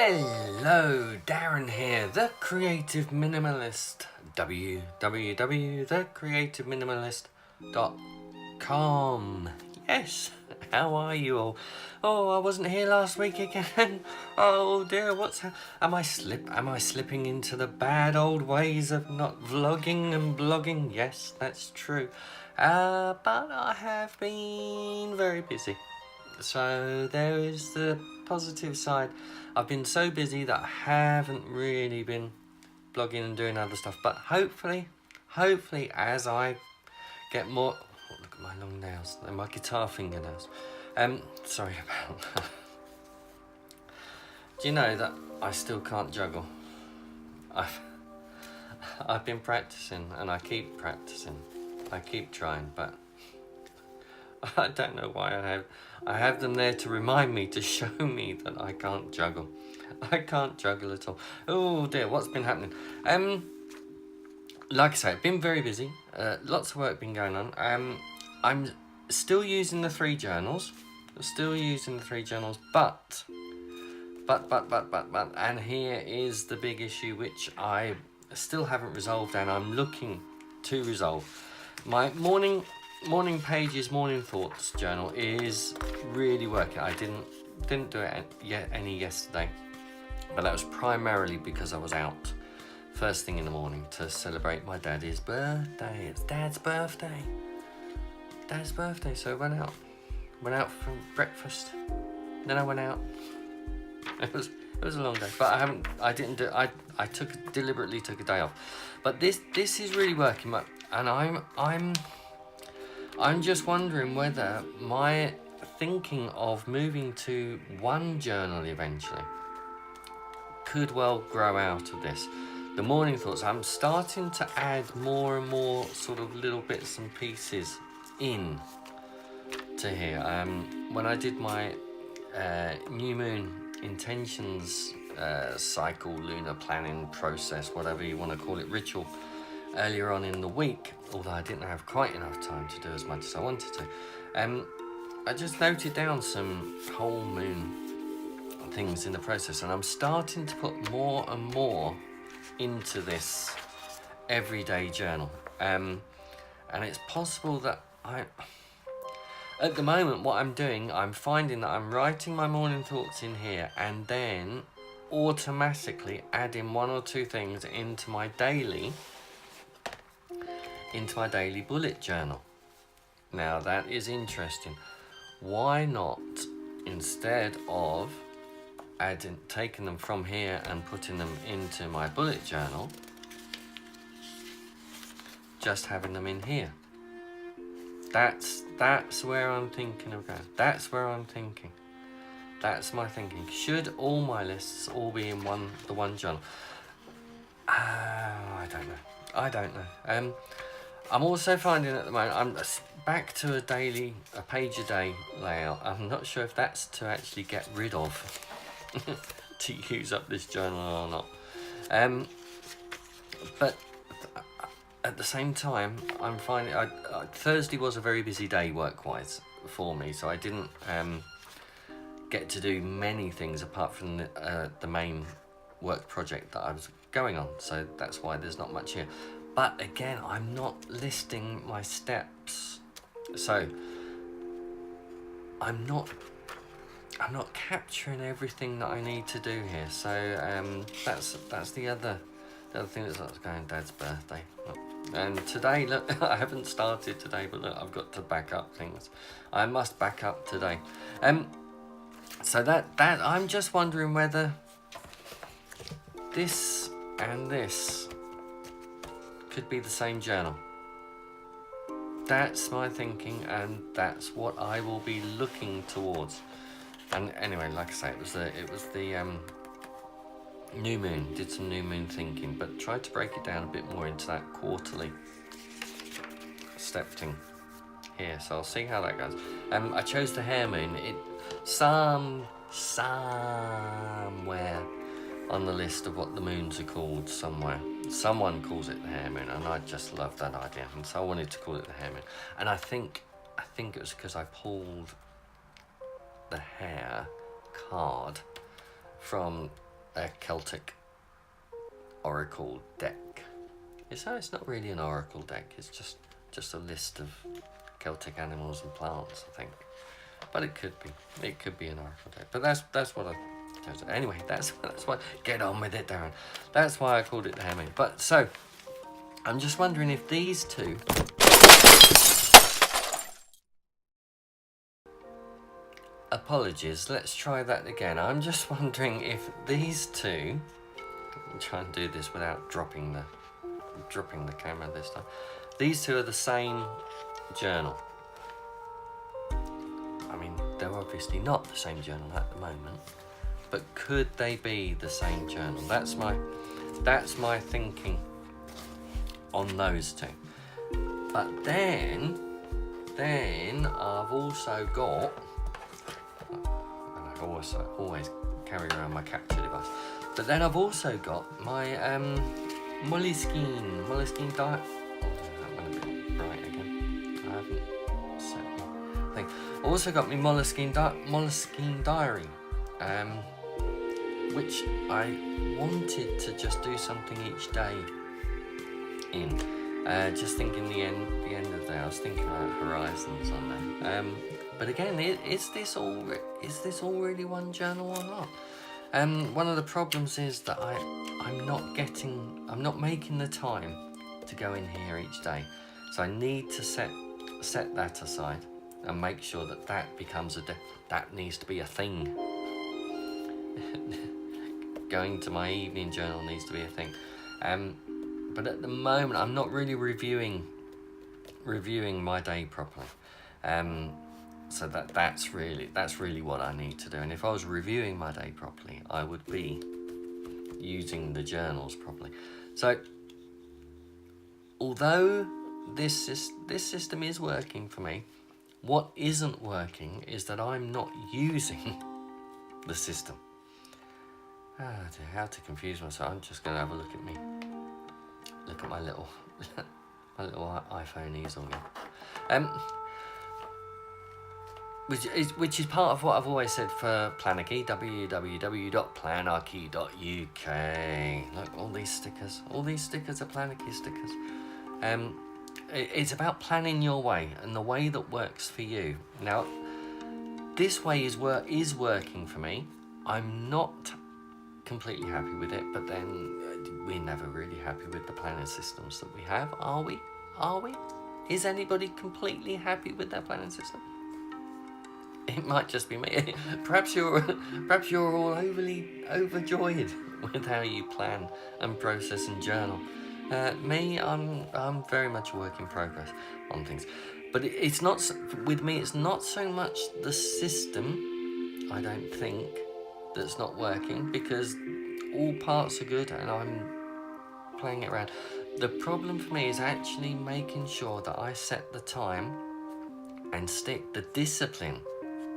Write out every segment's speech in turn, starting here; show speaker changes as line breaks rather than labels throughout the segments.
Hello, Darren here, the Creative Minimalist. www.thecreativeminimalist.com. Yes, how are you all? Oh, I wasn't here last week again. Oh dear, am I slipping into the bad old ways of not vlogging and blogging? Yes, that's true. But I have been very busy. So there is the positive side. I've been so busy that I haven't really been blogging and doing other stuff. But hopefully, as I get more... Oh, look at my long nails. They're my guitar fingernails. Sorry about that. Do you know that I still can't juggle? I've been practicing and I keep practicing. I keep trying, but I don't know why I have them there to remind me, to show me that I can't juggle. I can't juggle at all. Oh dear, what's been happening? Like I say, I've been very busy. Lots of work been going on. I'm still using the 3 journals. But, and here is the big issue which I still haven't resolved and I'm looking to resolve. My morning pages, morning thoughts journal is really working. I didn't do it any yesterday, but that was primarily because I was out first thing in the morning to celebrate my daddy's birthday. It's Dad's birthday, so I went out for breakfast, then I went out. It was a long day, but I deliberately took a day off. But this is really working, and I'm just wondering whether my thinking of moving to 1 journal eventually could well grow out of this. The morning thoughts, I'm starting to add more and more sort of little bits and pieces in to here. When I did my new moon intentions cycle, lunar planning process, whatever you want to call it, ritual, earlier on in the week, although I didn't have quite enough time to do as much as I wanted to, I just noted down some whole moon things in the process, and I'm starting to put more and more into this everyday journal, and it's possible that at the moment what I'm doing, I'm finding that I'm writing my morning thoughts in here and then automatically adding 1 or 2 things into my daily bullet journal. Now that is interesting. Why not, instead of taking them from here and putting them into my bullet journal, just having them in here? That's where I'm thinking of going. That's my thinking. Should all my lists all be in the one journal? I don't know. I'm also finding at the moment I'm back to a page a day layout. I'm not sure if that's to actually get rid of to use up this journal or not. But at the same time, I'm finding Thursday was a very busy day work-wise for me, so I didn't get to do many things apart from the main work project that I was going on. So that's why there's not much here. But again, I'm not listing my steps, so I'm not capturing everything that I need to do here. So that's the other thing that's going. Dad's birthday. And today, look, I haven't started today, but look, I've got to back up things. I must back up today. So that I'm just wondering whether this and this could be the same journal. That's my thinking, and that's what I will be looking towards. And anyway, like I say, it was the new moon. Did some new moon thinking, but tried to break it down a bit more into that quarterly step thing here. So I'll see how that goes. I chose the hare moon. Somewhere on the list of what the moons are called, somewhere someone calls it the hare moon, and I just love that idea, and so I wanted to call it the hare moon. And I think it was because I pulled the hare card from a Celtic oracle deck. It's not really an oracle deck. It's just a list of Celtic animals and plants, I think. But it could be. It could be an oracle deck. But that's what I chose. Anyway, that's why. Get on with it, Darren. That's why I called it the Handmaid. But so, I'm just wondering if these two. Apologies. Let's try that again. I'm just wondering if these two. I'll try and do this without dropping the camera this time. These two are the same journal. I mean, they're obviously not the same journal at the moment, but could they be the same journal? That's my thinking on those two. But then I've also got, I always carry around my capture device, but then I've also got my Moleskine Diary. That went a bit bright again. I haven't set the thing. I also got my Moleskine Diary, which I wanted to just do something each day in. Just thinking the end of the day. I was thinking about horizons on there. But again, is this all really one journal or not? One of the problems is that I'm not making the time to go in here each day. So I need to set that aside and make sure that becomes that needs to be a thing. Going to my evening journal needs to be a thing. But at the moment, I'm not really reviewing my day properly. So that's really what I need to do. And if I was reviewing my day properly, I would be using the journals properly. So although this system is working for me, what isn't working is that I'm not using the system. How to confuse myself. I'm just going to have a look at my little iPhone easel again. Which is part of what I've always said for Planarchy, www.planarchy.uk. Look, all these stickers are Planarchy stickers. It's about planning your way and the way that works for you. Now, this way is working for me. I'm not completely happy with it, but then we're never really happy with the planning systems that we have, are we? Is anybody completely happy with their planning system? It might just be me. Perhaps you're all overjoyed with how you plan and process and journal. Me, I'm very much a work in progress on things. But it's not with me. It's not so much the system, I don't think, that's not working, because all parts are good and I'm playing it around. The problem for me is actually making sure that I set the time and stick the discipline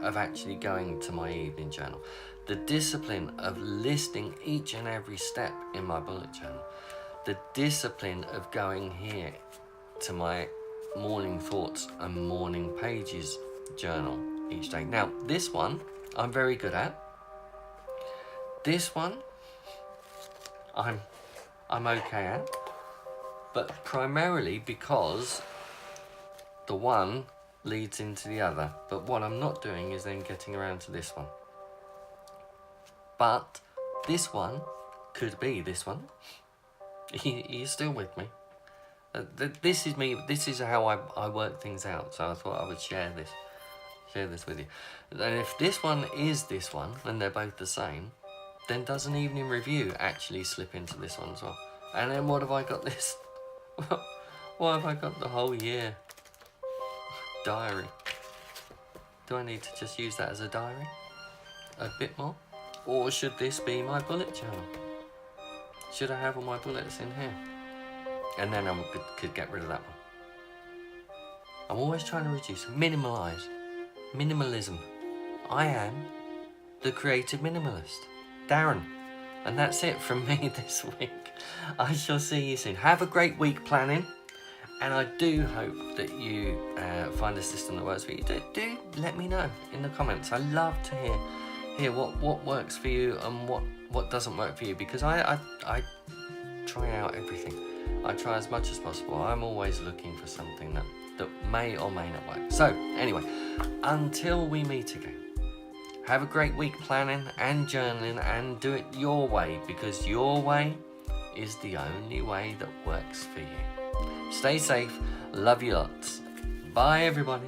of actually going to my evening journal, the discipline of listing each and every step in my bullet journal, the discipline of going here to my morning thoughts and morning pages journal each day. Now, this one I'm very good at. This one I'm okay at, but primarily because the one leads into the other. But what I'm not doing is then getting around to this one. But this one could be this one. You're still with me. This is me. This is how I work things out. So I thought I would share this with you. And if this one is this one, and they're both the same, then does an evening review actually slip into this one as well? And then what have I got this? What have I got the whole year? Diary. Do I need to just use that as a diary? A bit more? Or should this be my bullet journal? Should I have all my bullets in here? And then I could get rid of that one. I'm always trying to reduce, minimalism. I am the creative minimalist, Darren. And that's it from me this week. I shall see you soon. Have a great week planning. And I do hope that you find a system that works for you. Do let me know in the comments. I love to hear hear what works for you and what doesn't work for you, because I try out everything. I try as much as possible. I'm always looking for something that may or may not work. So anyway, until we meet again, have a great week planning and journaling, and do it your way, because your way is the only way that works for you. Stay safe. Love you lots. Bye everybody.